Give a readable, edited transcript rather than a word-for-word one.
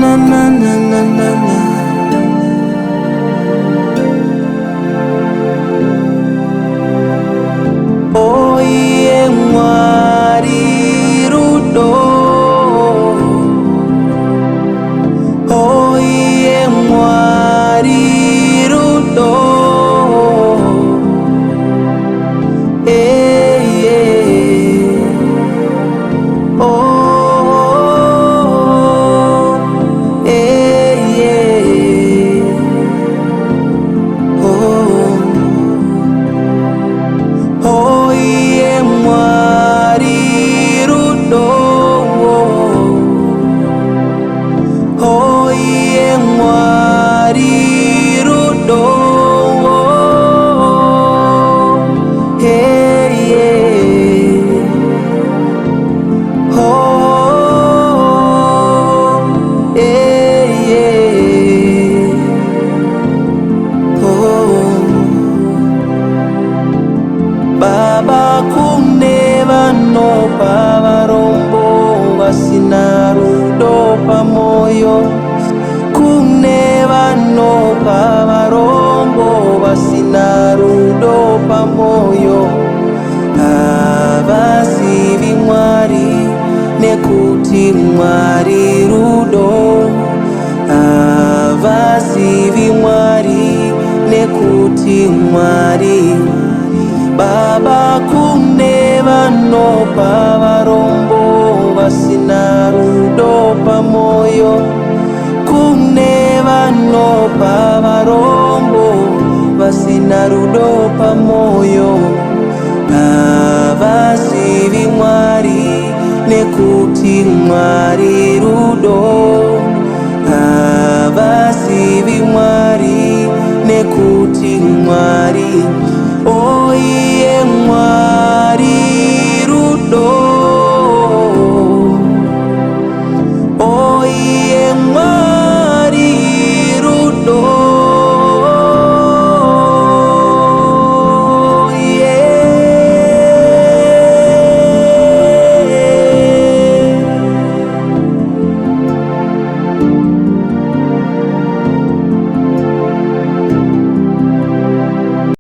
na na na na na na. Oye mwari rudo, oye mwari rudo, Baba kuneva no pavarombo vasina rudo pamoyo, kuneva no pavarombo vasina rudo pamoyo. Avazivi Mwari nekuti Mwari rudo, avazivi Mwari nekuti Mwari. Baba kuneva no pavarombo vasina rudo pamoyo, kuneva no pavarombo vasina rudo pamoyo. Avazivi Mwari nekuti Mwari rudo, avazivi Mwari nekuti Mwari. Oye